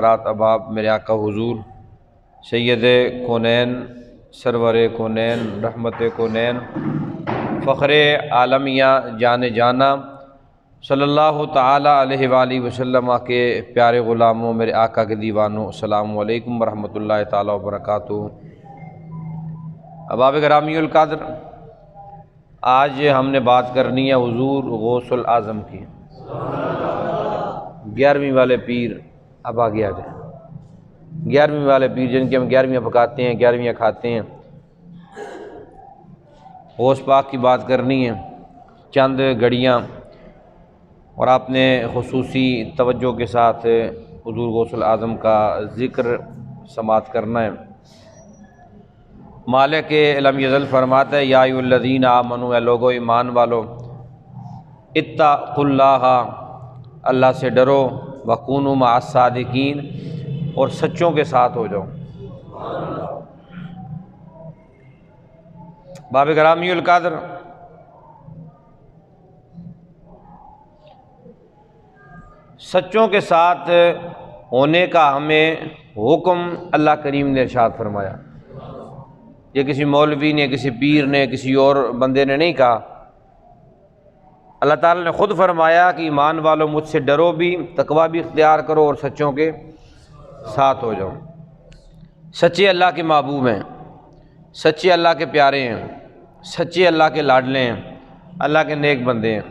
رات اباب میرے آقا حضور سید کونین سرور کونین رحمت کونین فخر عالمیہ جان جانا صلی اللہ تعالی علیہ وآلہ وسلم کے پیارے غلاموں، میرے آقا کے دیوانوں، السلام علیکم ورحمۃ اللہ تعالی وبرکاتہ۔ احباب گرامی القدر، آج ہم نے بات کرنی ہے حضور غوث الاعظم کی، 11ویں والے پیر۔ اب آگے آ جائیں، 11ویں والے پیر جن کی ہم 11ویں پکاتے ہیں، 11ویں کھاتے ہیں، غوث پاک کی بات کرنی ہے چند گھڑیاں، اور آپ نے خصوصی توجہ کے ساتھ حضور غوث الاعظم کا ذکر سماعت کرنا ہے۔ مالک لم یزل فرماتا ہے، یا ایھا الذین آمنوا، اے لوگو ایمان والو، اتقوا اللہ، اللہ سے ڈرو، وکونوا مع الصادقین، اور سچوں کے ساتھ ہو جاؤ۔ باب گرامی القدر، سچوں کے ساتھ ہونے کا ہمیں حکم اللہ کریم نے ارشاد فرمایا۔ یہ کسی مولوی نے، کسی پیر نے، کسی اور بندے نے نہیں کہا، اللہ تعالیٰ نے خود فرمایا کہ ایمان والو مجھ سے ڈرو بھی، تقوی بھی اختیار کرو، اور سچوں کے ساتھ ہو جاؤ۔ سچے اللہ کے محبوب ہیں، سچے اللہ کے پیارے ہیں، سچے اللہ کے لاڈلے ہیں، اللہ کے نیک بندے ہیں۔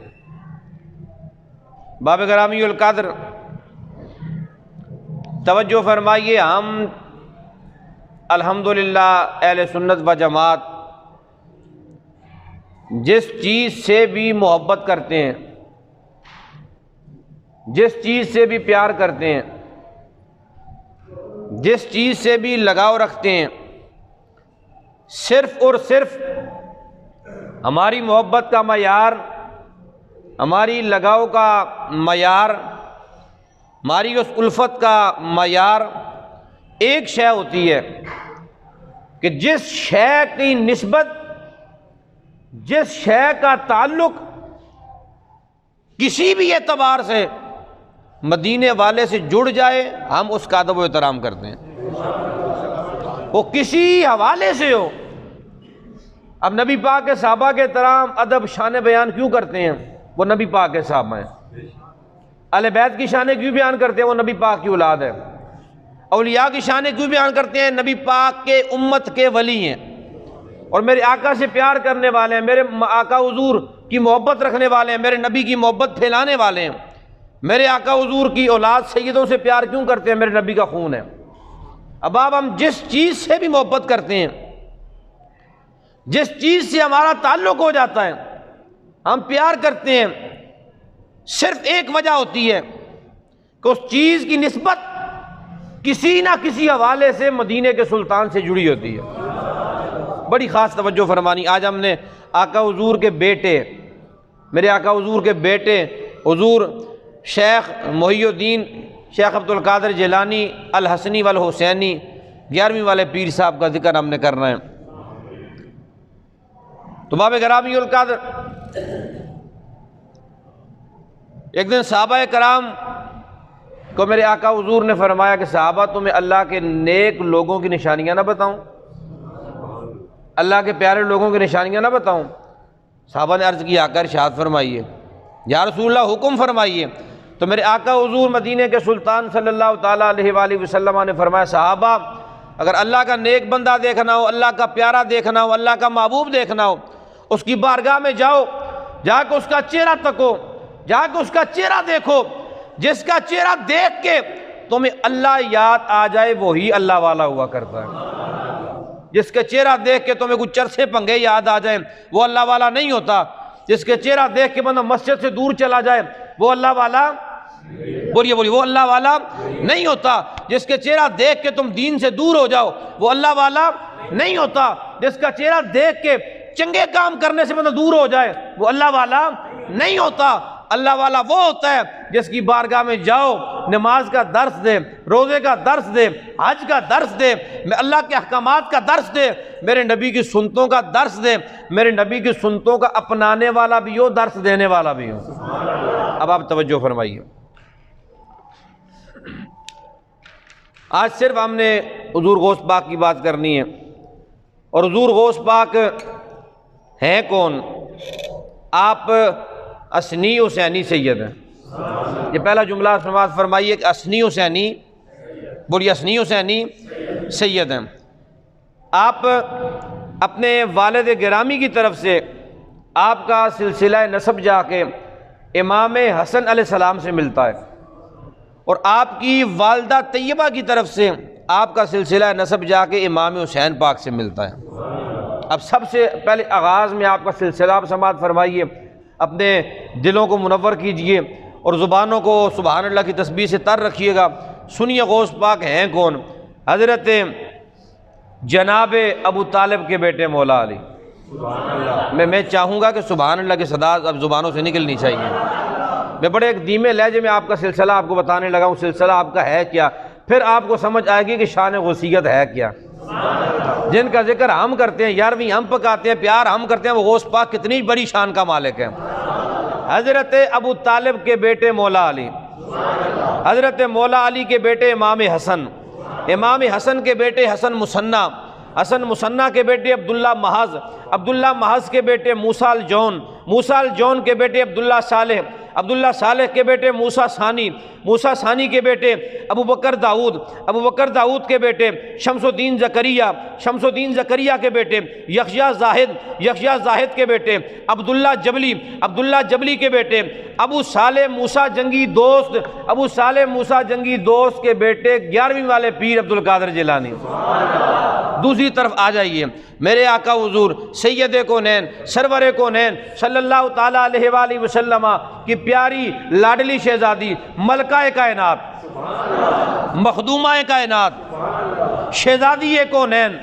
باب گرامی القدر، توجہ فرمائیے، ہم الحمدللہ اہل سنت و جماعت جس چیز سے بھی محبت کرتے ہیں، جس چیز سے بھی پیار کرتے ہیں، جس چیز سے بھی لگاؤ رکھتے ہیں، صرف اور صرف ہماری محبت کا معیار، ہماری لگاؤ کا معیار، ہماری اس الفت کا معیار ایک شے ہوتی ہے کہ جس شے کی نسبت، جس شے کا تعلق کسی بھی اعتبار سے مدینے والے سے جڑ جائے، ہم اس کا ادب و احترام کرتے ہیں، وہ کسی حوالے سے ہو۔ اب نبی پاک کے صحابہ کے احترام، ادب، شان بیان کیوں کرتے ہیں؟ وہ نبی پاک کے صحابہ ہیں۔ اہل بیت کی شانیں کیوں بیان کرتے ہیں؟ وہ نبی پاک کی اولاد ہے۔ اولیاء کی شانیں کیوں بیان کرتے ہیں؟ نبی پاک کے امت کے ولی ہیں، اور میرے آقا سے پیار کرنے والے ہیں، میرے آقا حضور کی محبت رکھنے والے ہیں، میرے نبی کی محبت پھیلانے والے ہیں۔ میرے آقا حضور کی اولاد سیدوں سے پیار کیوں کرتے ہیں؟ میرے نبی کا خون ہے۔ اب ہم جس چیز سے بھی محبت کرتے ہیں، جس چیز سے ہمارا تعلق ہو جاتا ہے، ہم پیار کرتے ہیں، صرف ایک وجہ ہوتی ہے کہ اس چیز کی نسبت کسی نہ کسی حوالے سے مدینے کے سلطان سے جڑی ہوتی ہے۔ بڑی خاص توجہ فرمانی۔ آج ہم نے آقا حضور کے بیٹے، میرے آقا حضور کے بیٹے حضور شیخ محی الدین شیخ عبد القادر جیلانی الحسنی والحسینی 11ویں والے پیر صاحب کا ذکر ہم نے کرنا ہے۔ تو باب گرامی القدر، ایک دن صحابہ کرام کو میرے آقا حضور نے فرمایا کہ صحابہ تمہیں اللہ کے نیک لوگوں کی نشانیاں نہ بتاؤں، اللہ کے پیارے لوگوں کی نشانیاں نہ بتاؤں؟ صحابہ نے عرض کی آقا ارشاد فرمائیے، یا رسول اللہ حکم فرمائیے۔ تو میرے آقا حضور مدینے کے سلطان صلی اللہ تعالیٰ علیہ وآلہ وسلم نے فرمایا، صحابہ اگر اللہ کا نیک بندہ دیکھنا ہو، اللہ کا پیارا دیکھنا ہو، اللہ کا محبوب دیکھنا ہو، اس کی بارگاہ میں جاؤ، جا کے اس کا چہرہ تکو، جا کے اس کا چہرہ دیکھو۔ جس کا چہرہ دیکھ کے تمہیں اللہ یاد آ جائے وہی اللہ والا ہوا کرتا ہے۔ جس کے چہرہ دیکھ کے تمہیں کچھ چرسے پنگے یاد آ جائیں وہ اللہ والا نہیں ہوتا۔ جس کے چہرہ دیکھ کے بندہ مسجد سے دور چلا جائے وہ اللہ والا، بولیے وہ اللہ والا نہیں ہوتا۔ جس کے چہرہ دیکھ کے تم دین سے دور ہو جاؤ وہ اللہ والا نہیں ہوتا۔ جس کا چہرہ دیکھ کے چنگے کام کرنے سے بندہ دور ہو جائے وہ اللہ والا نہیں ہوتا۔ اللہ والا وہ ہوتا ہے جس کی بارگاہ میں جاؤ، نماز کا درس دے، روزے کا درس دے، حج کا درس دے، اللہ کے احکامات کا درس دے، میرے نبی کی سنتوں کا درس دے، میرے نبی کی سنتوں کا اپنانے والا بھی ہو، درس دینے والا بھی ہو۔ اب آپ توجہ فرمائیے، آج صرف ہم نے حضور غوث پاک کی بات کرنی ہے، اور حضور غوث پاک ہیں کون؟ آپ اسنی حسینی سید ہیں۔ یہ پہلا جملہ سماعت فرمائیے کہ اسنی حسینی، بولیے اسنی حسینی سید ہیں۔ آپ اپنے والد گرامی کی طرف سے آپ کا سلسلہ نسب جا کے امام حسن علیہ السلام سے ملتا ہے، اور آپ کی والدہ طیبہ کی طرف سے آپ کا سلسلہ نسب جا کے امام حسین پاک سے ملتا ہے۔ اب سب سے پہلے آغاز میں آپ کا سلسلہ آپ سماعت فرمائیے، اپنے دلوں کو منور کیجئے اور زبانوں کو سبحان اللہ کی تسبیح سے تر رکھیے گا۔ سنیے غوث پاک ہیں کون؟ حضرت جناب ابو طالب کے بیٹے مولا علی۔ میں چاہوں گا کہ سبحان اللہ کی صدا اب زبانوں سے نکلنی چاہیے۔ میں بڑے ایک دھیمے لہجے میں آپ کا سلسلہ آپ کو بتانے لگا ہوں، سلسلہ آپ کا ہے کیا، پھر آپ کو سمجھ آئے گی کہ شان غوثیت ہے کیا۔ جن کا ذکر ہم کرتے ہیں، یارویں ہم پکاتے ہیں، پیار ہم کرتے ہیں، وہ غوث پاک کتنی بڑی شان کا مالک ہے۔ حضرت ابو طالب کے بیٹے مولا علی، حضرت مولا علی کے بیٹے امام حسن، امام حسن کے بیٹے حسن مثنیٰ، حسن مثنیٰ کے بیٹے عبداللہ محض، عبداللہ محض کے بیٹے موسیٰ الجون، موسیٰ الجون کے بیٹے عبداللہ صالح، عبداللہ صالح کے بیٹے موسیٰ ثانی، موسیٰ ثانی کے بیٹے ابو بکر داؤد، ابو بکر داؤد کے بیٹے شمس الدین زکریا، شمس الدین زکریا کے بیٹے یحییٰ زاہد، یحییٰ زاہد کے بیٹے عبداللہ جبلی، عبداللہ جبلی کے بیٹے ابو صالح موسیٰ جنگی دوست، ابو صالح موسیٰ جنگی دوست کے بیٹے 11ویں والے پیر عبد القادر جیلانی۔ دوسری طرف آ جائیے، میرے آقا حضور سید کونین سرور کونین صلی اللہ تعالیٰ علیہ وآلہ وسلم کی پیاری لاڈلی شہزادی، ملکہ کائنات، مخدومہ کائنات، شہزادی کونین،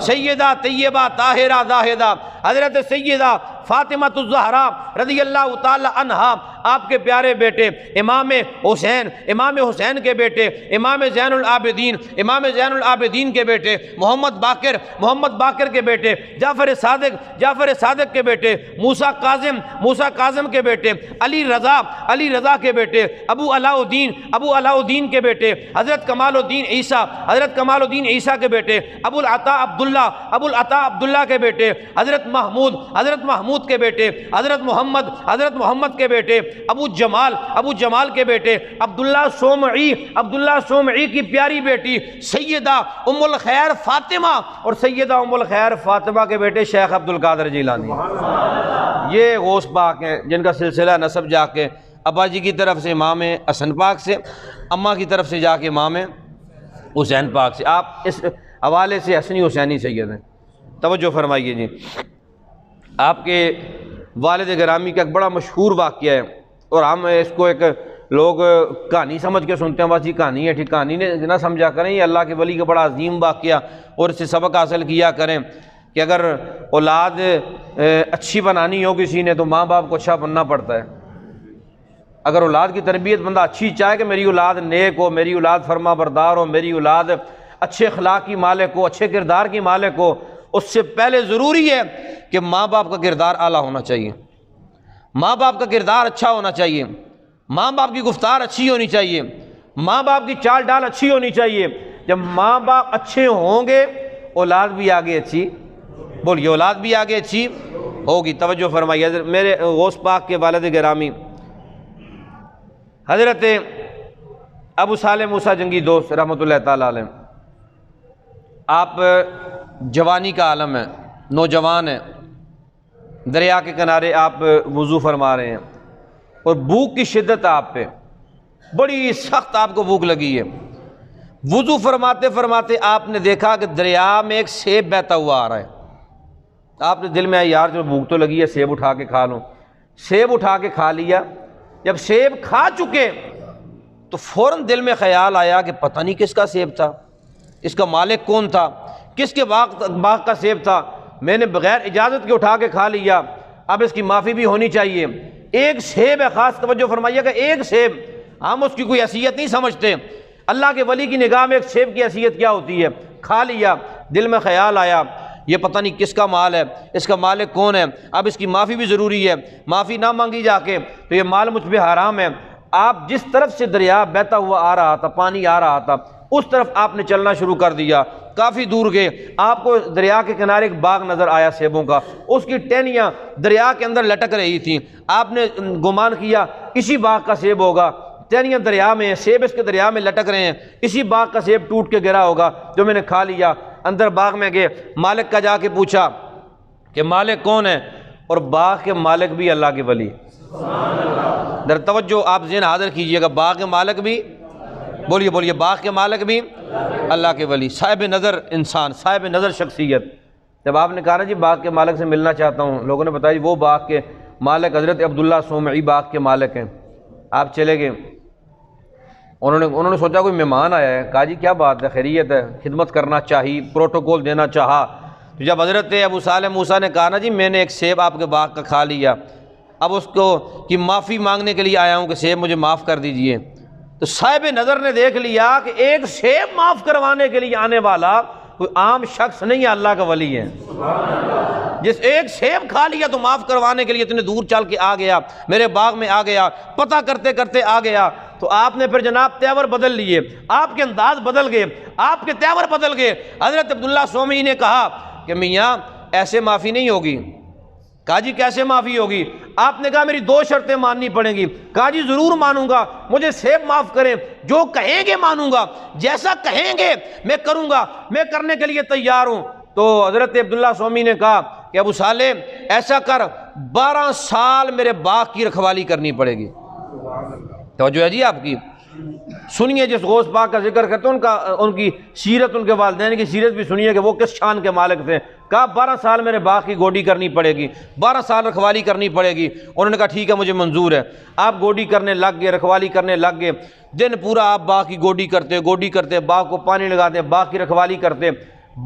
سیدہ طیبہ طاہرہ زاہدہ حضرت سیدہ فاطمہ الزہرا رضی اللہ تعالی عنہا، آپ کے پیارے بیٹے امام حسین، امام حسین کے بیٹے امام زین العابدین، امام زین العابدین کے بیٹے محمد باقر، محمد باقر کے بیٹے جعفر صادق، جعفر صادق کے بیٹے موسیٰ کاظم، موسیٰ کاظم کے بیٹے علی رضا، علی رضا کے بیٹے ابو علاء الدین، ابو علاء الدین کے بیٹے حضرت کمال الدین عیسیٰ، حضرت کمال الدین عیسیٰ کے بیٹے ابو العطاء عبداللہ، ابو العطاء عبداللہ کے بیٹے حضرت محمود، حضرت محمود کے بیٹے حضرت محمد، حضرت محمد کے بیٹے ابو جمال، ابو جمال کے بیٹے عبداللہ سومعی، عبداللہ سومعی کی پیاری بیٹی سیدہ ام الخیر فاطمہ، اور سیدہ ام الخیر فاطمہ کے بیٹے شیخ عبد القادر جیلانی۔ یہ غوث پاک ہیں جن کا سلسلہ نسب جا کے ابا جی کی طرف سے امام حسن پاک سے، اماں کی طرف سے جا کے امام حسین پاک سے۔ آپ اس حوالے سے حسنی حسینی سید ہیں۔ توجہ فرمائیے جی، آپ کے والد گرامی کا ایک بڑا مشہور واقعہ ہے، اور ہم اس کو ایک لوگ کہانی سمجھ کے سنتے ہیں، بس یہ کہانی ہے، ٹھیک کہانی نے نہ سمجھا کریں، یہ اللہ کے ولی کا بڑا عظیم واقعہ، اور اس سے سبق حاصل کیا کریں کہ اگر اولاد اچھی بنانی ہو کسی نے تو ماں باپ کو اچھا بننا پڑتا ہے۔ اگر اولاد کی تربیت بندہ اچھی چاہے کہ میری اولاد نیک ہو، میری اولاد فرما بردار ہو، میری اولاد اچھے اخلاق کی مالک ہو، اچھے کردار کی مالک ہو، اس سے پہلے ضروری ہے کہ ماں باپ کا کردار اعلیٰ ہونا چاہیے، ماں باپ کا کردار اچھا ہونا چاہیے، ماں باپ کی گفتار اچھی ہونی چاہیے، ماں باپ کی چال ڈال اچھی ہونی چاہیے۔ جب ماں باپ اچھے ہوں گے اولاد بھی آگے اچھی، بولیے اولاد بھی آگے اچھی ہوگی۔ توجہ فرمائیے، میرے غوث پاک کے والد گرامی حضرت ابو صالح موسیٰ جنگی دوست رحمۃ اللہ تعالیٰ علیہ، آپ جوانی کا عالم ہے، نوجوان ہیں، دریا کے کنارے آپ وضو فرما رہے ہیں، اور بھوک کی شدت آپ پہ، بڑی سخت آپ کو بھوک لگی ہے۔ وضو فرماتے فرماتے آپ نے دیکھا کہ دریا میں ایک سیب بہتا ہوا آ رہا ہے۔ آپ نے دل میں آیا یار جو بھوک تو لگی ہے سیب اٹھا کے کھا لوں، سیب اٹھا کے کھا لیا۔ جب سیب کھا چکے تو فوراً دل میں خیال آیا کہ پتہ نہیں کس کا سیب تھا، اس کا مالک کون تھا، کس کے باغ کا سیب تھا، میں نے بغیر اجازت کے اٹھا کے کھا لیا، اب اس کی معافی بھی ہونی چاہیے۔ ایک سیب ہے، خاص توجہ فرمائیے گا، ایک سیب، ہم اس کی کوئی حیثیت نہیں سمجھتے، اللہ کے ولی کی نگاہ میں ایک سیب کی حیثیت کیا ہوتی ہے۔ کھا لیا، دل میں خیال آیا یہ پتہ نہیں کس کا مال ہے، اس کا مالک کون ہے، اب اس کی معافی بھی ضروری ہے، معافی نہ مانگی جا کے تو یہ مال مجھ پہ حرام ہے۔ آپ جس طرف سے دریا بہتا ہوا آ رہا تھا، پانی آ رہا تھا، اس طرف آپ نے چلنا شروع کر دیا. کافی دور گئے, آپ کو دریا کے کنارے ایک باغ نظر آیا سیبوں کا, اس کی ٹہنیاں دریا کے اندر لٹک رہی تھیں. آپ نے گمان کیا اسی باغ کا سیب ہوگا, ٹہنیاں دریا میں ہیں, سیب اس کے دریا میں لٹک رہے ہیں, اسی باغ کا سیب ٹوٹ کے گرا ہوگا جو میں نے کھا لیا. اندر باغ میں گئے, مالک کا جا کے پوچھا کہ مالک کون ہے, اور باغ کے مالک بھی اللہ کے ولی. در توجہ آپ ذہن حاضر کیجئے گا, باغ کے مالک بھی, بولیے بولیے, باغ کے مالک بھی اللہ کے ولی, صاحب نظر انسان, صاحب نظر شخصیت. جب آپ نے کہا نا جی باغ کے مالک سے ملنا چاہتا ہوں, لوگوں نے بتایا جی وہ باغ کے مالک حضرت عبداللہ صومعی باغ کے مالک ہیں. آپ چلے گئے, انہوں نے سوچا کوئی مہمان آیا ہے, کہا جی کیا بات ہے, خیریت ہے, خدمت کرنا چاہیے, پروٹوکول دینا چاہا. جب حضرت ابو صالح موسیٰ نے کہا نا جی میں نے ایک سیب آپ کے باغ کا کھا لیا, اب اس کو کی معافی مانگنے کے لیے آیا ہوں کہ سیب مجھے معاف کر دیجئے, تو صاحب نظر نے دیکھ لیا کہ ایک سیب معاف کروانے کے لیے آنے والا کوئی عام شخص نہیں ہے, اللہ کا ولی ہے. جس ایک سیب کھا لیا تو معاف کروانے کے لیے اتنے دور چل کے آ گیا, میرے باغ میں آ گیا, پتہ کرتے کرتے آ گیا. تو آپ نے پھر جناب تیور بدل لیے, آپ کے انداز بدل گئے, آپ کے تیور بدل گئے. حضرت عبداللہ صومعی نے کہا کہ میاں ایسے معافی نہیں ہوگی. کہا جی کیسے معافی ہوگی؟ آپ نے کہا میری 2 شرطیں ماننی پڑیں گی. کہا جی ضرور مانوں گا, مجھے سیب معاف کریں, جو کہیں گے مانوں گا, جیسا کہیں گے میں کروں گا, میں کرنے کے لیے تیار ہوں. تو حضرت عبداللہ صومعی نے کہا کہ ابو صالح ایسا کر, 12 سال میرے باغ کی رکھوالی کرنی پڑے گی. توجہ ہے جی آپ کی, سنیے جس غوث پاک کا ذکر کرتے ہیں ان کی سیرت, ان کے والدین کی سیرت بھی سنیے کہ وہ کس شان کے مالک تھے. کہا 12 سال میرے باغ کی گوڈی کرنی پڑے گی, 12 سال رکھوالی کرنی پڑے گی. انہوں نے کہا ٹھیک ہے مجھے منظور ہے. آپ گوڈی کرنے لگ گئے, رکھوالی کرنے لگ گئے, دن پورا آپ باغ کی گوڈی کرتے, باغ کو پانی لگاتے, باغ کی رکھوالی کرتے.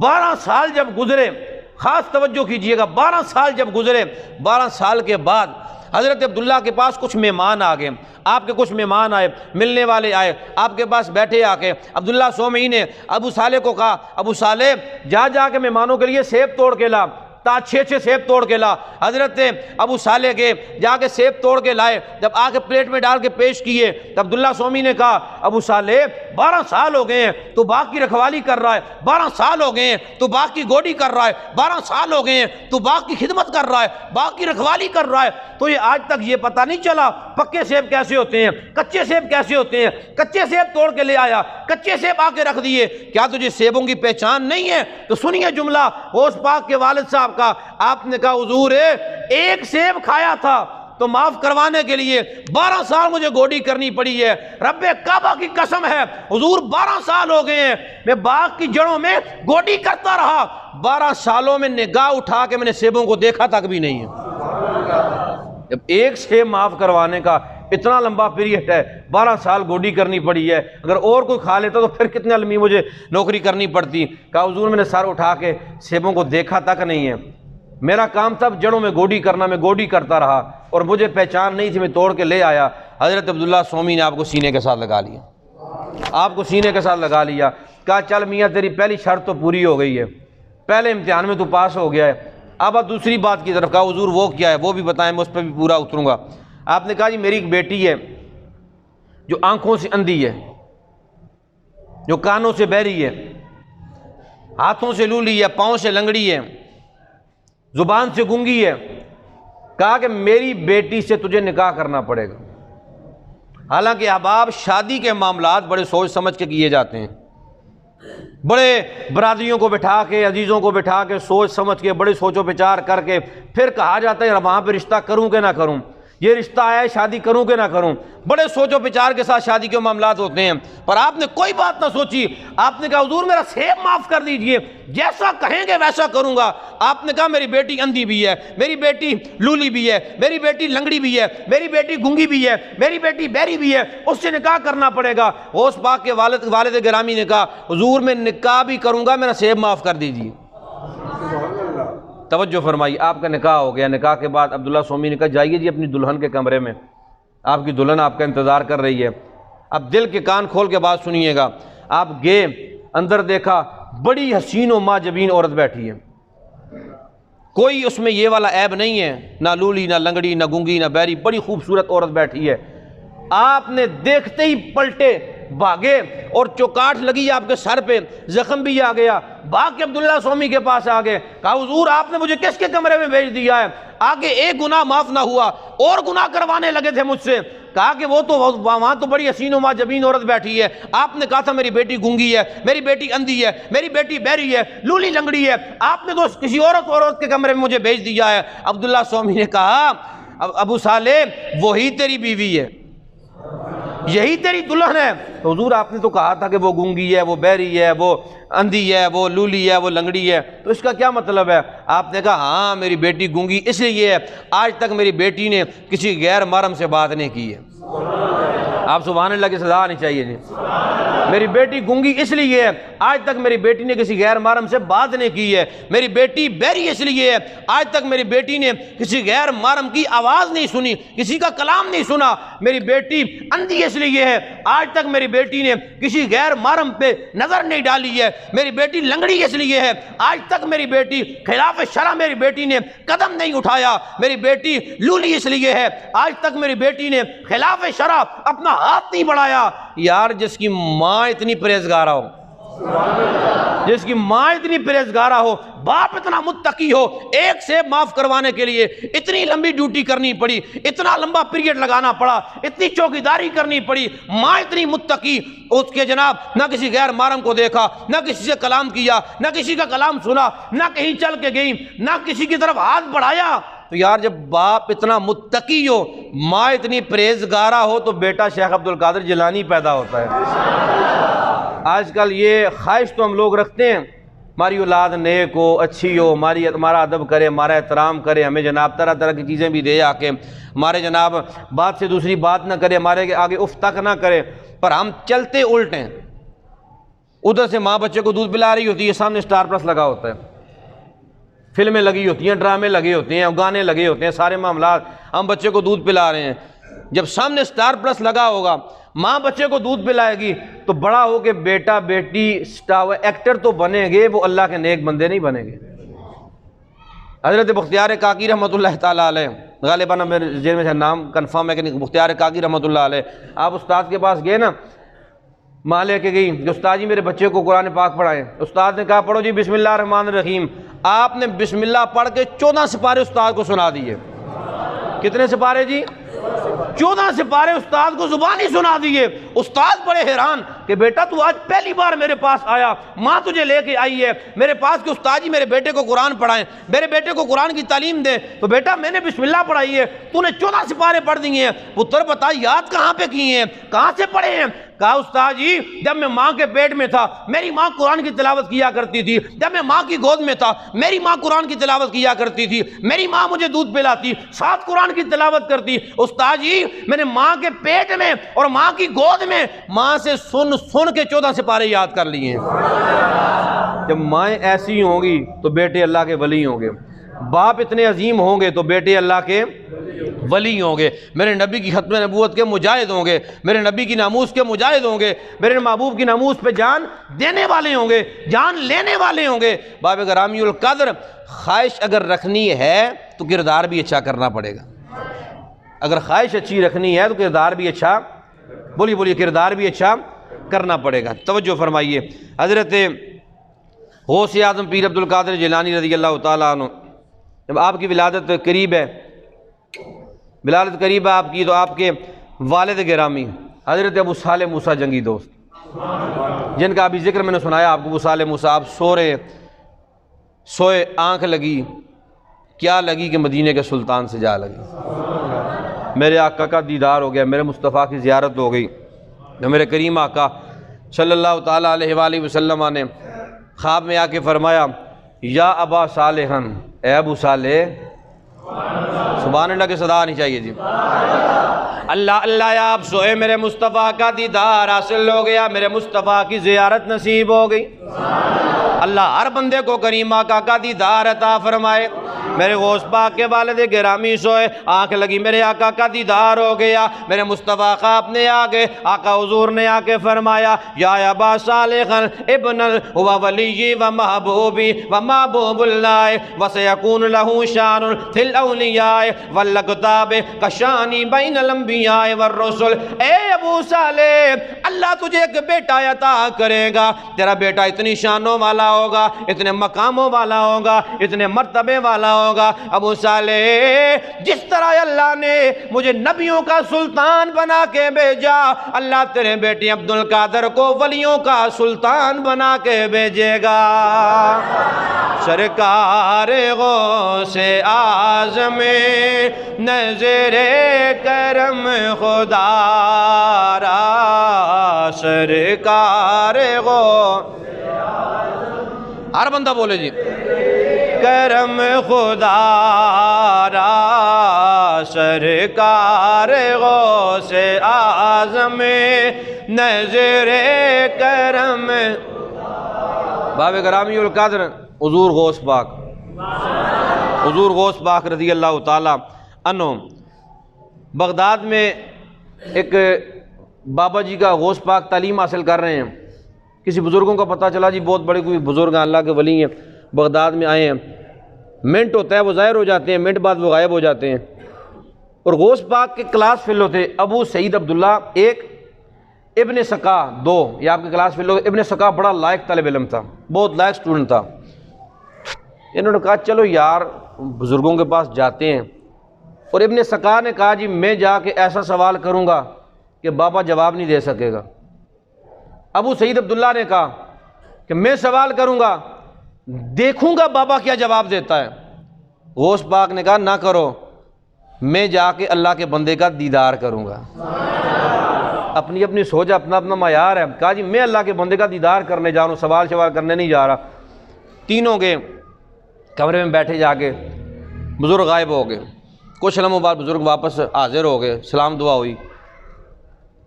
12 سال جب گزرے, خاص توجہ کیجئے گا, 12 سال جب گزرے, 12 سال کے بعد حضرت عبداللہ کے پاس کچھ مہمان آ گئے. آپ کے کچھ مہمان آئے, ملنے والے آئے, آپ کے پاس بیٹھے آ کے. عبداللہ صومعی نے ابو صالح کو کہا ابو صالح جا کے مہمانوں کے لیے سیب توڑ کے لا, 6 سیب توڑ کے لا. حضرت ابو صالح کے جا کے سیب توڑ کے لائے, جب آ کے پلیٹ میں ڈال کے پیش کیے تو عبداللہ صومعی نے کہا ابو صالح 12 سال ہو گئے ہیں تو باغ کی رکھوالی کر رہا ہے, 12 سال ہو گئے ہیں تو باغ کی گوڈی کر رہا ہے, 12 سال ہو گئے ہیں تو باغ کی خدمت کر رہا ہے, باغ کی رکھوالی کر رہا ہے, تو یہ آج تک یہ پتہ نہیں چلا پکے سیب کیسے ہوتے ہیں, کچے سیب کیسے ہوتے ہیں. کچے سیب توڑ کے لے آیا, کچے سیب آ کے رکھ دیے. کیا تجھے سیبوں کی پہچان نہیں ہے؟ تو سنیے جملہ غوث پاک کے والد صاحب کا. آپ نے کہا حضور ایک سیب کھایا تھا تو معاف کروانے کے لیے 12 سال مجھے گوڈی کرنی پڑی ہے. رب کعبہ کی قسم ہے حضور 12 سال ہو گئے ہیں میں باغ کی جڑوں میں گوڈی کرتا رہا, 12 سالوں میں نگاہ اٹھا کے میں نے سیبوں کو دیکھا تک بھی نہیں ہے. جب ایک سیب معاف کروانے کا اتنا لمبا پیریڈ ہے, 12 سال گوڈی کرنی پڑی ہے, اگر اور کوئی کھا لیتا تو پھر کتنے علمی مجھے نوکری کرنی پڑتی. کہا حضور میں نے سر اٹھا کے سیبوں کو دیکھا تک نہیں ہے, میرا کام تھا جڑوں میں گوڈی کرنا, میں گوڈی کرتا رہا اور مجھے پہچان نہیں تھی, میں توڑ کے لے آیا. حضرت عبداللہ صومعی نے آپ کو سینے کے ساتھ لگا لیا, آپ کو سینے کے ساتھ لگا لیا. کہا چل میاں تیری پہلی شرط تو پوری ہو گئی ہے, پہلے امتحان میں تو پاس ہو گیا ہے, اب آپ دوسری بات کی طرف. کہا حضور وہ کیا ہے, وہ بھی بتائیں, میں اس پہ بھی پورا اتروں گا. آپ نے کہا جی میری ایک بیٹی ہے جو آنکھوں سے اندھی ہے, جو کانوں سے بہری ہے, ہاتھوں سے لولی ہے, پاؤں سے لنگڑی ہے, زبان سے گونگی ہے. کہا کہ میری بیٹی سے تجھے نکاح کرنا پڑے گا. حالانکہ احباب شادی کے معاملات بڑے سوچ سمجھ کے کیے جاتے ہیں, بڑے برادریوں کو بٹھا کے, عزیزوں کو بٹھا کے, سوچ سمجھ کے, بڑے سوچ و بچار کر کے پھر کہا جاتا ہے وہاں پہ رشتہ کروں کہ نہ کروں, یہ رشتہ آیا ہے شادی کروں کہ نہ کروں. بڑے سوچ و بچار کے ساتھ شادی کے معاملات ہوتے ہیں, پر آپ نے کوئی بات نہ سوچی. آپ نے کہا حضور میرا سیب معاف کر دیجئے, جیسا کہیں گے ویسا کروں گا. آپ نے کہا میری بیٹی اندھی بھی ہے, میری بیٹی لولی بھی ہے, میری بیٹی لنگڑی بھی ہے, میری بیٹی گونگی بھی ہے, میری بیٹی بہری بھی ہے, اس سے نکاح کرنا پڑے گا. غوث پاک کے والد گرامی نے کہا حضور میں نکاح بھی کروں گا, میرا سیب معاف کر دیجئے. توجہ فرمائی, آپ کا نکاح ہو گیا. نکاح کے بعد عبداللہ صومعی نے کہا جائیے جی اپنی دلہن کے کمرے میں, آپ کی دلہن آپ کا انتظار کر رہی ہے. اب دل کے کان کھول کے بات سنیے گا. آپ گئے, اندر دیکھا بڑی حسین و ماں جبین عورت بیٹھی ہے, کوئی اس میں یہ والا عیب نہیں ہے, نہ لولی, نہ لنگڑی, نہ گونگی, نہ بہری, بڑی خوبصورت عورت بیٹھی ہے. آپ نے دیکھتے ہی پلٹے, بھاگے اور چوکاٹ لگی آپ کے سر پہ، زخم بھی آ گیا، بھاگ کے عبداللہ سومی کے پاس آ گئے، کہا حضور آپ نے مجھے کس کے کمرے میں بھیج دیا ہے؟ آگے ایک گناہ معاف نہ ہوا، اور گناہ کروانے لگے تھے مجھ سے۔ کہا کہ وہ تو وہاں تو بڑی حسین و ماجبین عورت بیٹھی ہے، آپ نے کہا تھا میری بیٹی گونگی ہے، میری بیٹی اندھی ہے، میری بیٹی بہری ہے، لولی لنگڑی ہے، آپ نے تو کسی عورت کے کمرے میں مجھے بھیج دیا ہے۔ عبداللہ سومی نے کہا ابو صالح وہی تیری بیوی ہے، یہی تیری دلہن ہے۔ تو حضور آپ نے تو کہا تھا کہ وہ گونگی ہے، وہ بہری ہے، وہ اندھی ہے، وہ لولی ہے، وہ لنگڑی ہے، تو اس کا کیا مطلب ہے؟ آپ نے کہا ہاں میری بیٹی گونگی اس لیے ہے آج تک میری بیٹی نے کسی غیر محرم سے بات نہیں کی ہے۔ آپ سبحان اللہ کی صدا آنی چاہیے جی۔ میری بیٹی گونگی اس لیے ہے آج تک میری بیٹی نے کسی غیر محرم سے بات نہیں کی ہے۔ میری بیٹی بہری اس لیے ہے آج تک میری بیٹی نے کسی غیر محرم کی آواز نہیں سنی، کسی کا کلام نہیں سنا۔ میری بیٹی اندھی اس لیے ہے آج تک میری بیٹی نے کسی غیر محرم پہ نظر نہیں ڈالی ہے۔ میری بیٹی لنگڑی اس لیے ہے آج تک میری بیٹی خلاف شرع میری بیٹی نے قدم نہیں اٹھایا۔ میری بیٹی لولی اس لیے ہے آج تک میری بیٹی نے خلاف شرع اپنا ہاتھ نہیں بڑھایا۔ یار جس کی ماں اتنی پرہیزگارہ ہو، جس کی ماں اتنی پرہیزگارہ ہو، باپ اتنا متقی ہو، ایک سے معاف کروانے کے لیے اتنی لمبی ڈیوٹی کرنی پڑی، اتنا لمبا پیریڈ لگانا پڑا، اتنی چوکیداری کرنی پڑی، ماں اتنی متقی، اس کے جناب نہ کسی غیر محرم کو دیکھا، نہ کسی سے کلام کیا، نہ کسی کا کلام سنا، نہ کہیں چل کے گئی، نہ کسی کی طرف ہاتھ بڑھایا۔ تو یار جب باپ اتنا متقی ہو، ماں اتنی پرہیزگارہ ہو، تو بیٹا شیخ عبد القادر جیلانی پیدا ہوتا ہے۔ آج کل یہ خواہش تو ہم لوگ رکھتے ہیں ہماری اولاد نیک ہو، اچھی ہو، ہمارا ادب کرے، ہمارا احترام کرے، ہمیں جناب طرح طرح کی چیزیں بھی دے آ کے، ہمارے جناب بات سے دوسری بات نہ کرے، ہمارے آگے اف تک نہ کرے، پر ہم چلتے الٹ ہیں۔ ادھر سے ماں بچے کو دودھ پلا رہی ہوتی ہے، سامنے اسٹار پلس لگا ہوتا ہے، فلمیں لگی ہوتی ہیں، ڈرامے لگے ہوتے ہیں، گانے لگے ہوتے ہیں، سارے معاملات، ہم بچے کو دودھ پلا رہے ہیں۔ جب سامنے اسٹار پلس لگا ہوگا، ماں بچے کو دودھ پلائے گی، تو بڑا ہو کے بیٹا بیٹی ایکٹر تو بنیں گے، وہ اللہ کے نیک بندے نہیں بنیں گے۔ حضرت بختیار کاکی رحمۃ اللہ تعالیٰ علیہ، غالباً میرے ذہن میں نام کنفرم ہے کہ بختیار کاکی رحمۃ اللہ علیہ، آپ استاد کے پاس گئے نا، ماں لے کے گئی کہ استاد جی میرے بچے کو قرآن پاک پڑھائیں۔ استاد نے کہا پڑھو جی بسم اللہ الرحمن الرحیم۔ آپ نے بسم اللہ پڑھ کے 14 سپارے استاد کو سنا دیے۔ کتنے سپارے جی؟ 14 سپارے استاد کو زبانی سنا دیے۔ استاد بڑے حیران کہ بیٹا تو آج پہلی بار میرے پاس آیا، ماں تجھے لے کے آئی ہے میرے پاس کہ استاد جی میرے بیٹے کو قرآن پڑھائیں، میرے بیٹے کو قرآن کی تعلیم دیں۔ تو بیٹا میں نے بسم اللہ پڑھائی ہے، تو نے 14 سپارے پڑھ دیے ہیں، پتر بتا یاد کہاں پہ کیے ہیں، کہاں سے پڑھے ہیں؟ کہا استاد جی جب میں ماں کے پیٹ میں تھا میری ماں قرآن کی تلاوت کیا کرتی تھی، جب میں ماں کی گود میں تھا میری ماں قرآن کی تلاوت کیا کرتی تھی، میری ماں مجھے دودھ پلاتی، ساتھ قرآن کی تلاوت کرتی۔ استاد جی میں نے ماں کے پیٹ میں اور ماں کی گود میں ماں سے سن کے 14 سپارے یاد کر لیے ہیں۔ جب مائیں ایسی ہوں گی تو بیٹے اللہ کے ولی ہوں گے، باپ اتنے عظیم ہوں گے تو بیٹے اللہ کے ولی ہوں گے، میرے نبی کی ختم نبوت کے مجاہد ہوں گے، میرے نبی کی ناموس کے مجاہد ہوں گے، میرے محبوب کی ناموس پہ جان دینے والے ہوں گے، جان لینے والے ہوں گے۔ باب گرامی القدر، خواہش اگر رکھنی ہے تو کردار بھی اچھا کرنا پڑے گا۔ اگر خواہش اچھی رکھنی ہے تو کردار بھی اچھا، بولیے کردار بھی اچھا کرنا پڑے گا۔ توجہ فرمائیے، حضرت غوث اعظم پیر عبد القادر جیلانی رضی اللہ تعالیٰ عنہ، جب آپ کی ولادت قریب ہے، ولادت قریب ہے آپ کی، تو آپ کے والد گرامی حضرت ابو صالح موسیٰ جنگی دوست، جن کا ابھی ذکر میں نے سنایا آپ کو، ابو صالح موسیٰ، آپ سوئے آنکھ لگی، کیا لگی کہ مدینے کے سلطان سے جا لگی، میرے آقا کا دیدار ہو گیا، میرے مصطفیٰ کی زیارت ہو گئی۔ جو میرے کریم آقا صلی اللہ تعالیٰ علیہ وآلہ وسلم نے خواب میں آ کے فرمایا یا ابا صالح، اے ابو صالح، سبحان اللہ کی صدا آنی چاہیے جی، اللہ اللہ یا آپ سوئے، میرے مصطفیٰ کا دیدار حاصل ہو گیا، میرے مصطفیٰ کی زیارت نصیب ہو گئی۔ اللہ ہر بندے کو کریم آقا کا دیدار عطا فرمائے۔ میرے غوث پاک کے والد گرامی سوئے، آنکھ لگی، میرے آقا کا دیدار ہو گیا، میرے مصطفیٰ خواب نے آگے آقا حضور نے آ کے فرمایا یا ابا صالح ابن ہوا ولی و محبوبی و محبوب اللہ وسیکون لہو شان فی الاولیاء والاقطاب کشانی بین الانبیاء والرسل۔ اے ابو صالح، اللہ تجھے ایک بیٹا عطا کرے گا، تیرا بیٹا اتنی شانوں والا ہوگا، اتنے مقاموں والا ہوگا، اتنے مرتبے والا ہوگا۔ ابو صالح، جس طرح اللہ نے مجھے نبیوں کا سلطان بنا کے بھیجا، اللہ تیرے بیٹے عبد القادر کو ولیوں کا سلطان بنا کے بھیجے گا۔ سرکار غوث اعظم نظر کرم خدا را، سرکار غوث، ہر بندہ بولے جی، کرم خدا را، سرکار غوث اعظم نظر کرم۔ باب گرامی القدر حضور غوث پاک، حضور غوث پاک رضی اللہ تعالیٰ عنہ بغداد میں ایک بابا جی کا غوث پاک تعلیم حاصل کر رہے ہیں۔ کسی بزرگوں کا پتہ چلا جی بہت بڑے کوئی بزرگ ہیں، اللہ کے ولی ہیں، بغداد میں آئے ہیں، منٹ ہوتا ہے وہ ظاہر ہو جاتے ہیں، منٹ بعد وہ غائب ہو جاتے ہیں۔ اور غوث پاک کے کلاس فیلو تھے ابو سعید عبداللہ ایک، ابن سقا دو، یہ آپ کے کلاس فیلو۔ ابن سقا بڑا لائق طالب علم تھا، بہت لائق سٹوڈنٹ تھا۔ انہوں نے کہا چلو یار بزرگوں کے پاس جاتے ہیں، اور ابن سقا نے کہا جی میں جا کے ایسا سوال کروں گا کہ بابا جواب نہیں دے سکے گا۔ ابو سعید عبداللہ نے کہا کہ میں سوال کروں گا، دیکھوں گا بابا کیا جواب دیتا ہے۔ غوث پاک نے کہا نہ کرو، میں جا کے اللہ کے بندے کا دیدار کروں گا۔ اپنی اپنی سوچ، اپنا اپنا معیار ہے۔ کہا جی میں اللہ کے بندے کا دیدار کرنے جا رہا ہوں، سوال کرنے نہیں جا رہا۔ تینوں گئے کمرے میں بیٹھے، جا کے بزرگ غائب ہو گئے۔ کچھ لمحوں بعد بزرگ واپس حاضر ہو گئے، سلام دعا ہوئی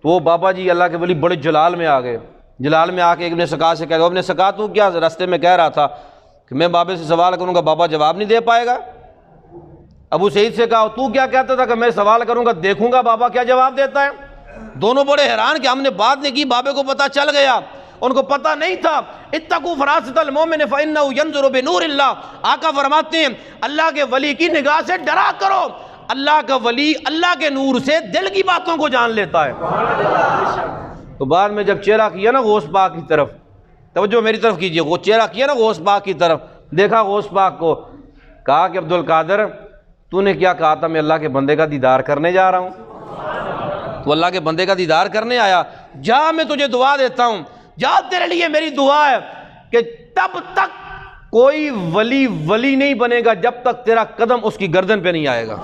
تو وہ بابا جی اللہ کے ولی بڑے جلال میں آ گئے۔ جلال میں آ کے ابن سقا سے کہہ گیا، ابن سقا تو کیا راستے میں کہہ رہا تھا کہ میں بابے سے سوال کروں گا بابا جواب نہیں دے پائے گا۔ ابو سعید سے کہا تو کیا کہتا تھا کہ میں سوال کروں گا دیکھوں گا بابا کیا جواب دیتا ہے۔ دونوں بڑے حیران کہ ہم نے بات نہیں کی، بابے کو پتہ چل گیا، ان کو پتہ نہیں تھا۔ اتقوا فراست المؤمن فإنه ينظر بنور اللہ، آقا فرماتے ہیں اللہ کے ولی کی نگاہ سے ڈرا کرو، اللہ کا ولی اللہ کے نور سے دل کی باتوں کو جان لیتا ہے۔ تو بعد میں جب چہرہ کیا نا غوث پاک کی طرف، توجہ میری طرف کیجئے، وہ چہرہ کیا نا غوث پاک کی طرف، دیکھا غوث پاک کو، کہا کہ عبد القادر تو نے کیا کہا تھا میں اللہ کے بندے کا دیدار کرنے جا رہا ہوں، تو اللہ کے بندے کا دیدار کرنے آیا، جا میں تجھے دعا دیتا ہوں، جا تیرے لیے میری دعا ہے کہ تب تک کوئی ولی نہیں بنے گا جب تک تیرا قدم اس کی گردن پہ نہیں آئے گا۔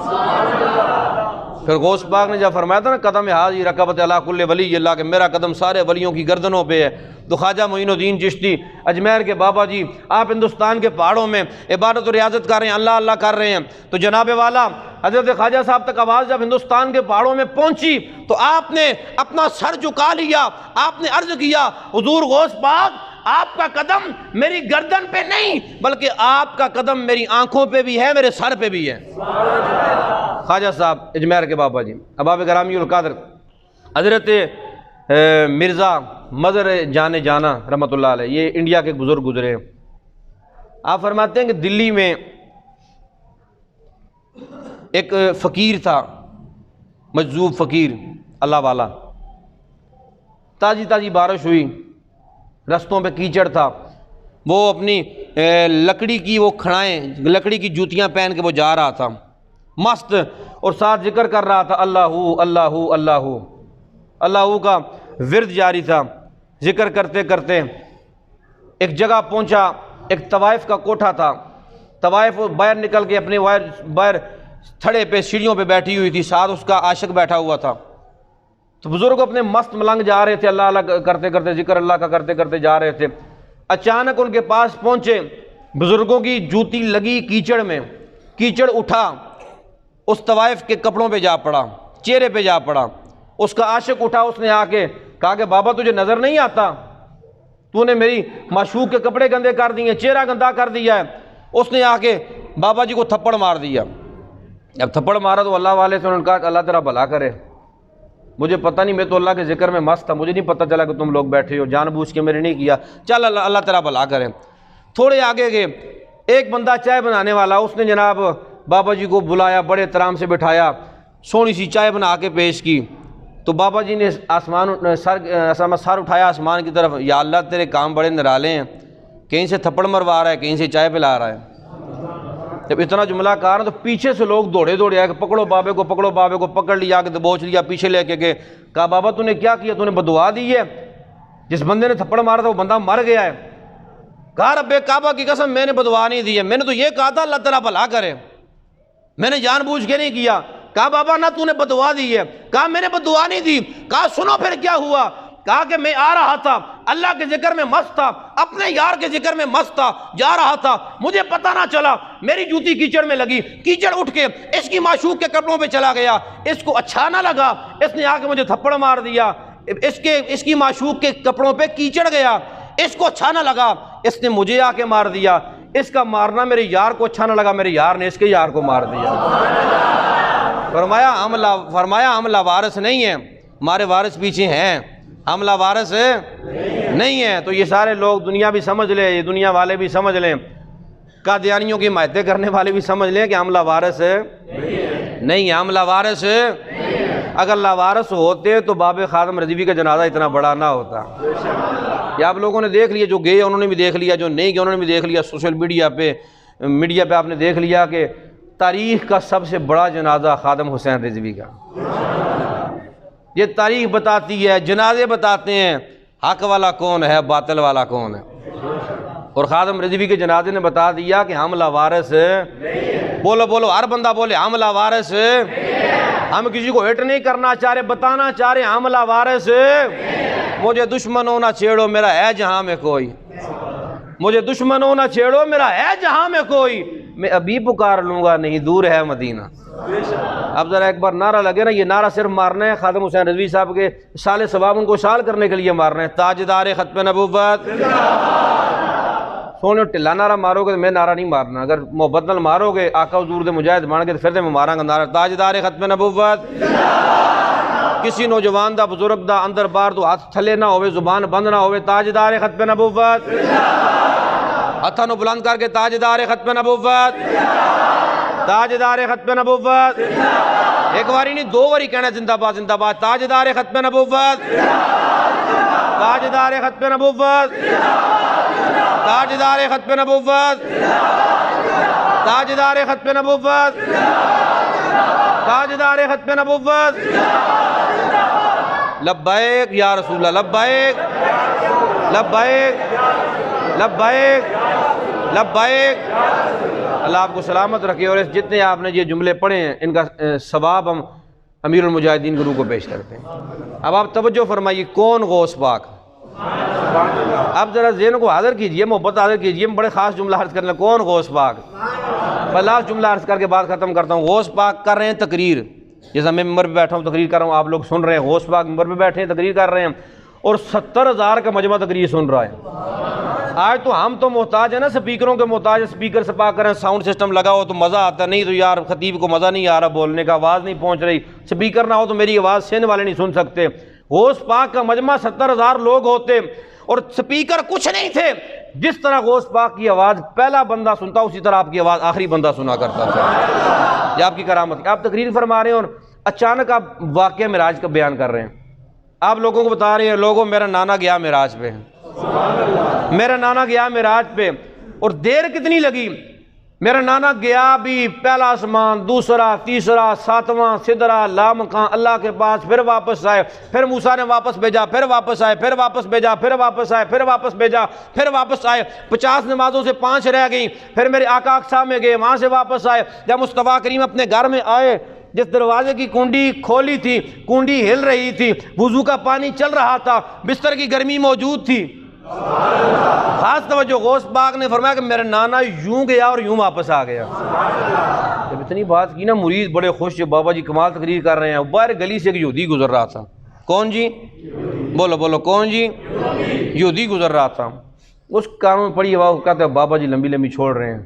پھر غوث پاک نے جب فرمایا تھا نا قدم حاضی رکبت علی کل ولی اللہ، کہ میرا قدم سارے ولیوں کی گردنوں پہ ہے، تو خواجہ معین الدین چشتی اجمیر کے بابا جی آپ ہندوستان کے پہاڑوں میں عبادت و ریاضت کر رہے ہیں، اللہ اللہ کر رہے ہیں، تو جناب والا حضرت خواجہ صاحب تک آواز جب ہندوستان کے پہاڑوں میں پہنچی تو آپ نے اپنا سر جھکا لیا، آپ نے عرض کیا حضور غوث پاک آپ کا قدم میری گردن پہ نہیں بلکہ آپ کا قدم میری آنکھوں پہ بھی ہے، میرے سر پہ بھی ہے۔ خواجہ صاحب اجمیر کے بابا جی احباب گرامی القدر حضرت مرزا مظہر جانے جانا رحمۃ اللہ علیہ، یہ انڈیا کے بزرگ گزرے ہیں۔ آپ فرماتے ہیں کہ دلی میں ایک فقیر تھا، مجذوب فقیر اللہ والا، تازی تازی بارش ہوئی، رستوں پہ کیچڑ تھا، وہ اپنی لکڑی کی وہ کھڑائیں، لکڑی کی جوتیاں پہن کے وہ جا رہا تھا مست، اور ساتھ ذکر کر رہا تھا اللہ اللہ اللہ اللہ کا ورد جاری تھا۔ ذکر کرتے کرتے ایک جگہ پہنچا، ایک طوائف کا کوٹھا تھا، طوائف باہر نکل کے اپنے باہر تھڑے پہ سیڑھیوں پہ بیٹھی ہوئی تھی، ساتھ اس کا عاشق بیٹھا ہوا تھا۔ تو بزرگ اپنے مست ملنگ جا رہے تھے، اللہ اللہ کرتے کرتے، ذکر اللہ کا کرتے کرتے جا رہے تھے۔ اچانک ان کے پاس پہنچے، بزرگوں کی جوتی لگی کیچڑ میں، کیچڑ اٹھا اس طوائف کے کپڑوں پہ جا پڑا، چہرے پہ جا پڑا۔ اس کا عاشق اٹھا، اس نے آ کے کہا کہ بابا تجھے نظر نہیں آتا، تو نے میری معشوق کے کپڑے گندے کر دیے، چہرہ گندا کر دیا ہے۔ اس نے آ کے بابا جی کو تھپڑ مار دیا. جب تھپڑ مارا تو اللہ والے سے انہوں نے کہا کہ اللہ تیرا بھلا کرے, مجھے پتہ نہیں, میں تو اللہ کے ذکر میں مست تھا, مجھے نہیں پتہ چلا کہ تم لوگ بیٹھے ہو, جان بوجھ کے میں نے نہیں کیا, چل اللہ تیرا بھلا کرے. تھوڑے آگے گئے, ایک بندہ چائے بنانے والا, اس نے جناب بابا جی کو بلایا, بڑے احترام سے بٹھایا, سونی سی چائے بنا کے پیش کی. تو بابا جی نے سر اٹھایا آسمان کی طرف, یا اللہ تیرے کام بڑے نرالے ہیں, کہیں سے تھپڑ مروا رہا ہے, کہیں سے چائے پلا رہا ہے. جب اتنا جملہ کہا نا تو پیچھے سے لوگ دوڑے آئے کہ پکڑو بابے کو, پکڑو بابے کو. پکڑ لیا کہ دبوچ لیا, پیچھے لے کے گئے. کہا بابا تو نے کیا کیا, تو نے بدعا دی ہے, جس بندے نے تھپڑ مارا تھا وہ بندہ مر گیا ہے. کہا رب کعبہ کی قسم میں نے بدعا نہیں دی ہے, میں نے تو یہ کہا تھا اللہ تعالیٰ بھلا کرے, میں نے جان بوجھ کے نہیں کیا. کہا بابا نہ تو نے بدعا دی ہے. کہا میں نے بدعا نہیں دی. کہا سنو پھر کیا ہوا. کہا کہ میں آ رہا تھا, اللہ کے ذکر میں مست تھا, اپنے یار کے ذکر میں مست تھا, جا رہا تھا, مجھے پتہ نہ چلا, میری جوتی کیچڑ میں لگی, کیچڑ اٹھ کے اس کی معشوق کے کپڑوں پہ چلا گیا, اس کو اچھا نہ لگا, اس نے آ کے مجھے تھپڑ مار دیا, اس کی معشوق کے کپڑوں پہ کیچڑ گیا, اس کو اچھا نہ لگا, اس نے مجھے آ کے مار دیا. اس کا مارنا میرے یار کو اچھا نہ لگا, میرے یار نے اس کے یار کو مار دیا. فرمایا ہم لاوارث نہیں ہیں, ہمارے وارث پیچھے ہیں, ہم لاوارث نہیں ہیں. تو یہ سارے لوگ دنیا بھی سمجھ لیں, یہ دنیا والے بھی سمجھ لیں, قادیانیوں کی حمایتیں کرنے والے بھی سمجھ لیں کہ ہم لاوارث نہیں ہیں, ہم لاوارث. اگر لاوارث ہوتے تو باب خادم رضوی کا جنازہ اتنا بڑا نہ ہوتا. یہ آپ لوگوں نے دیکھ لیا, جو گئے انہوں نے بھی دیکھ لیا, جو نہیں گئے انہوں نے بھی دیکھ لیا. سوشل میڈیا پہ آپ نے دیکھ لیا کہ تاریخ کا سب سے بڑا جنازہ خادم حسین رضوی کا. یہ تاریخ بتاتی ہے, جنازے بتاتے ہیں, حق والا کون ہے, باطل والا کون ہے. اور خادم رضوی کے جنازے نے بتا دیا کہ ہم لاوارث. بولو ہر بندہ بولے ہم لاوارث. ہم کسی کو ہٹ نہیں کرنا چاہ رہے, بتانا چاہ رہے ہم لاوارث. مجھے دشمنوں نہ چھیڑو میرا ہے جہاں میں کوئی, مجھے دشمنوں نہ چھیڑو میرا ہے جہاں میں کوئی, میں ابھی پکار لوں گا نہیں دور ہے مدینہ. اب ذرا ایک بار نعرہ لگے نا, یہ نعرہ صرف مارنا ہے خادم حسین رضوی صاحب کے سال ثواب ان کو شال کرنے کے لیے مارنا ہے. تاجدار ختم نبوت. سونے ٹلا نعرہ مارو گے تو میں نعرہ نہیں مارنا, اگر محبت نال مارو گے آقا حضور دے مجاہد بن کے تو پھر میں ماراں گا نعرہ تاجدار ختم نبوت. کسی نوجوان دا بزرگ دا اندر باہر تو ہاتھ تھلے نہ ہوئے, زبان بند نہ ہوئے, تاجدار ختم نبوت. ہاتھاں نو بلند کر کے تاجدار ختم نبوت, تاجدار ختم نبوت. ایک باری نہیں دو باری کہنا زندہ باد زندہ باد. تاجدار ختم نبوت, تاجدار ختم نبوت, تاجدار ختم نبوت, تاجدار ختم نبوت, تاجدار ختم نبوت. لبیک یا رسول اللہ, لبیک لبیک لبیک لبیک. اللہ آپ کو سلامت رکھے. اور جتنے آپ نے یہ جملے پڑھے ہیں ان کا ثواب ہم امیر المجاہدین کی روح کو پیش کرتے ہیں. اب آپ توجہ فرمائیے, کون غوث پاک. اب ذرا ذہن کو حاضر کیجئے, محبت حاضر کیجئے. میں بڑے خاص جملہ عرض کرنے, کون غوث پاک. میں لاسٹ جملہ عرض کر کے بات ختم کرتا ہوں. غوث پاک کر رہے ہیں تقریر, جیسا میں ممبر پہ بیٹھا ہوں تقریر کر رہا ہوں, آپ لوگ سن رہے ہیں. غوث پاک ممبر پہ بیٹھے ہیں تقریر کر رہے ہیں, اور 70,000 کا مجمع تقریر سن رہا ہے. آج تو ہم تو محتاج ہیں نا, سپیکروں کے محتاج. سپیکر سپا کریں, ساؤنڈ سسٹم لگا ہو تو مزہ آتا ہے, نہیں تو یار خطیب کو مزہ نہیں آ رہا بولنے کا, آواز نہیں پہنچ رہی. سپیکر نہ ہو تو میری آواز سین والے نہیں سن سکتے. غوث پاک کا مجمع 70,000 لوگ ہوتے, اور سپیکر کچھ نہیں تھے. جس طرح غوث پاک کی آواز پہلا بندہ سنتا, اسی طرح آپ کی آواز آخری بندہ سنا کرتا تھا. یہ آپ کی کرامت. آپ تقریر فرما رہے ہیں اور اچانک آپ واقعہ معراج کا بیان کر رہے ہیں. آپ لوگوں کو بتا رہے ہیں, لوگوں میرا نانا گیا معراج پہ, میرا نانا گیا معراج پہ, اور دیر کتنی لگی. میرا نانا گیا بھی پہلا آسمان, دوسرا, تیسرا, ساتواں, سدرا, لامکاں, اللہ کے پاس, پھر واپس آئے, پھر موسیٰ نے واپس بھیجا, پھر واپس آئے, پھر واپس بھیجا, پھر واپس آئے, پھر واپس بھیجا, پھر واپس آئے. 50 نمازوں سے 5 رہ گئیں. پھر میرے آقا اقصیٰ میں گئے, وہاں سے واپس آئے. جب مصطفیٰ کریم اپنے گھر میں آئے, جس دروازے کی کنڈی کھولی تھی, کنڈی ہل رہی تھی, وضو کا پانی چل رہا تھا, بستر کی گرمی موجود تھی. خاص توجہ, غوث پاک نے فرمایا کہ میرا نانا یوں گیا اور یوں واپس آ گیا. جب اتنی بات کی نا, مرید بڑے خوش تھے, بابا جی کمال تقریر کر رہے ہیں. باہر گلی سے ایک یہودی گزر رہا تھا. کون جی؟ بولو کون جی؟ یہودی گزر رہا تھا. اس کانوں میں پڑی آواز, کہتے ہیں بابا جی لمبی لمبی چھوڑ رہے ہیں.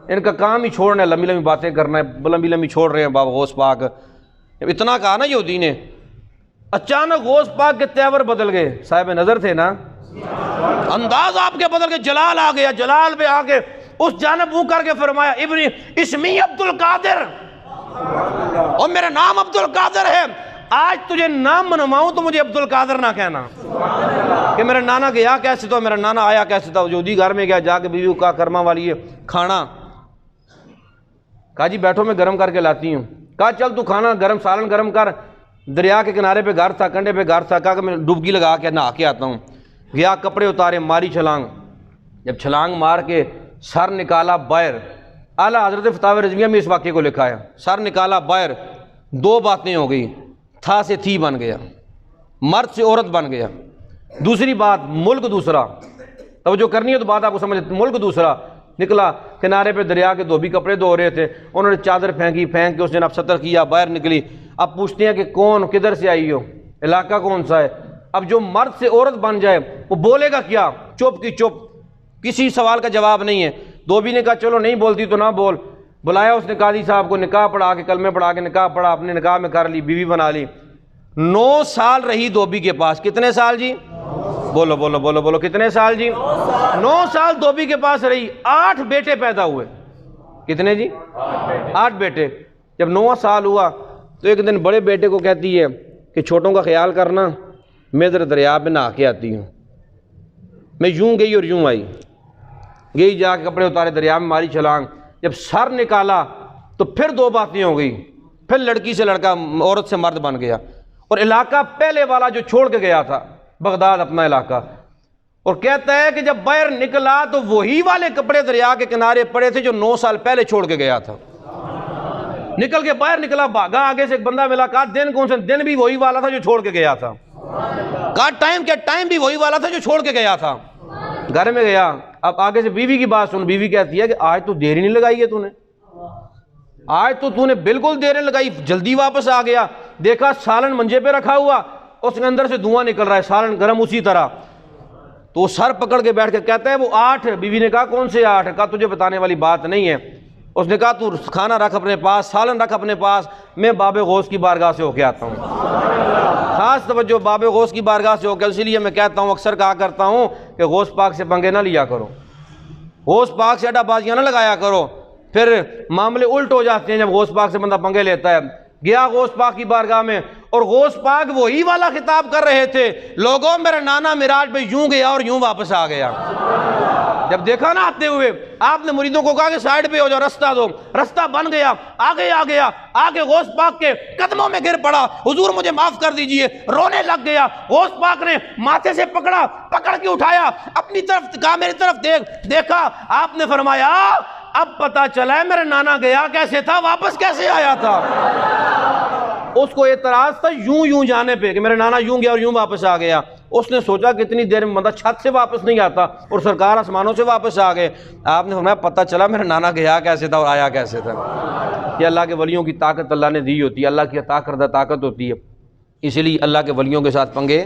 ان کا کام ہی چھوڑنا ہے، لمبی لمبی باتیں کرنا ہے، لمبی لمبی چھوڑ رہے ہیں بابا غوث پاک۔ جب اتنا کہا نا یہودی نے، اچانک غوث پاک کے تیور بدل گئے، صاحب نظر تھے نا، انداز آپ کے بدل کے، جلال آ گیا، جلال پہ آ کے اس جانب منہ کر کے فرمایا ابنی اسمی عبد القادر، اور میرا نام عبد القادر ہے، آج تجھے نام منواؤں تو مجھے عبد القادر نہ کہنا، کہ میرا نانا گیا کیسے تھا، میرا نانا آیا کیسے تھا۔ یہودی گھر میں گیا، جا کے بیوی کو کہا کرما والی ہے کھانا، کہا جی بیٹھو میں گرم کر کے لاتی ہوں، کہا چل تو کھانا گرم، سالن گرم کر۔ دریا کے کنارے پہ گھر تھا، کنڈے پہ گھر تھا، کہا کہ میں ڈبکی لگا کے نہا کے آتا ہوں۔ گیا، کپڑے اتارے، ماری چھلانگ، جب چھلانگ مار کے سر نکالا باہر، اعلیٰ حضرت فتاوی رضویہ میں اس واقعے کو لکھا ہے، سر نکالا باہر، دو باتیں ہو گئی، تھا سے تھی بن گیا، مرد سے عورت بن گیا۔ دوسری بات، ملک دوسرا، توجہ کرنی ہے تو بات آپ کو سمجھ، ملک دوسرا نکلا، کنارے پہ دریا کے دھوبی کپڑے دھو رہے تھے، انہوں نے چادر پھینکی، پھینک کے اس نے اب ستر کیا، باہر نکلی۔ اب پوچھتے ہیں کہ کون، کدھر سے آئی ہو، علاقہ کون سا ہے؟ اب جو مرد سے عورت بن جائے وہ بولے گا کیا؟ چپ کی چپ، کسی سوال کا جواب نہیں ہے۔ دھوبی نے کہا چلو نہیں بولتی تو نہ بول، بلایا اس نے قاضی صاحب کو، نکاح پڑھا کے، کلمے پڑھا کے نکاح پڑھا، اپنے نکاح میں کر لی، بیوی بنا لی۔ 9 سال رہی دھوبی کے پاس، کتنے سال جی؟ بولو بولو بولو بولو، کتنے سال جی؟ 9 سال دھوبی کے پاس رہی، 8 بیٹے پیدا ہوئے۔ کتنے جی؟ 8 بیٹے۔ جب 9 سال ہوا تو ایک دن بڑے بیٹے کو کہتی ہے کہ چھوٹوں کا خیال کرنا، میں ذرا دریا پہ نہا کے آتی ہوں۔ میں یوں گئی اور یوں آئی، گئی جا کے کپڑے اتارے، دریا میں ماری چھلانگ، جب سر نکالا تو پھر 2 باتیں ہو گئی، پھر لڑکی سے لڑکا، عورت سے مرد بن گیا۔ اور علاقہ پہلے والا جو چھوڑ کے گیا تھا، بغداد اپنا علاقہ، اور کہتا ہے کہ جب باہر نکلا تو وہی والے کپڑے دریا کے کنارے پڑے تھے جو 9 سال پہلے چھوڑ کے گیا تھا۔ نکل کے باہر نکلا، بھاگا، آگے سے ایک بندہ ملا، کہا دن کون سے؟ دن بھی وہی والا تھا جو چھوڑ کے گیا تھا۔ کہا ٹائم کیا؟ ٹائم بھی وہی والا تھا جو چھوڑ کے گیا تھا۔ گھر میں گیا، اب آگے سے بیوی کی بات سن، بیوی کہتی ہے کہ آج تو دیر ہی نہیں لگائی ہے تو نے، آج تو نے بالکل دیر نہیں لگائی، جلدی واپس آ گیا۔ دیکھا سالن منجے پہ رکھا ہوا، اس کے اندر سے دھواں نکل رہا ہے، سالن گرم اسی طرح۔ تو وہ سر پکڑ کے بیٹھ کے کہتا ہے وہ 8۔ بیوی نے کہا کون سے 8؟ کہا تجھے بتانے والی بات نہیں ہے۔ اس نے کہا تو کھانا رکھ اپنے پاس، سالن رکھ اپنے پاس، میں باب غوث کی بارگاہ سے ہو کے آتا ہوں۔ خاص توجہ، باب غوث کی بارگاہ سے ہو کے، اسی لیے میں کہتا ہوں، اکثر کہا کرتا ہوں کہ غوث پاک سے پنگے نہ لیا کرو، غوث پاک سے اڈا بازیاں نہ لگایا کرو، پھر معاملے الٹ ہو جاتے ہیں جب غوث پاک سے بندہ پنگے لیتا ہے۔ گیا غوث پاک کی بارگاہ میں، اور غوث پاک وہی والا خطاب کر رہے تھے، لوگوں میرا نانا معراج پہ یوں گیا اور یوں واپس آ گیا۔ جب دیکھا نا آتے ہوئے، آپ نے مریدوں کو کہا کہ سائیڈ پہ ہو جاؤ، رستہ دو، رستہ بن گیا، آگے آ گیا، آگے غوث پاک کے قدموں میں گر پڑا، حضور مجھے معاف کر دیجئے، رونے لگ گیا۔ غوث پاک نے ماتھے سے پکڑا، پکڑ کے اٹھایا، اپنی طرف کہا میری طرف دیکھا، آپ نے فرمایا اب پتا چلا ہے میرا نانا گیا کیسے تھا، واپس کیسے آیا تھا۔ اس کو اعتراض تھا یوں جانے پہ کہ میرا نانا یوں گیا اور یوں واپس آ گیا۔ اس نے سوچا کہ اتنی دیر میں بندہ چھت سے واپس نہیں آتا، اور سرکار آسمانوں سے واپس آ گئے۔ آپ نے فرمایا پتہ چلا میرا نانا گیا کیسے تھا اور آیا کیسے تھا۔ یہ اللہ کے ولیوں کی طاقت اللہ نے دی ہوتی ہے، اللہ کی عطا کردہ طاقت ہوتی ہے، اسی لیے اللہ کے ولیوں کے ساتھ پنگے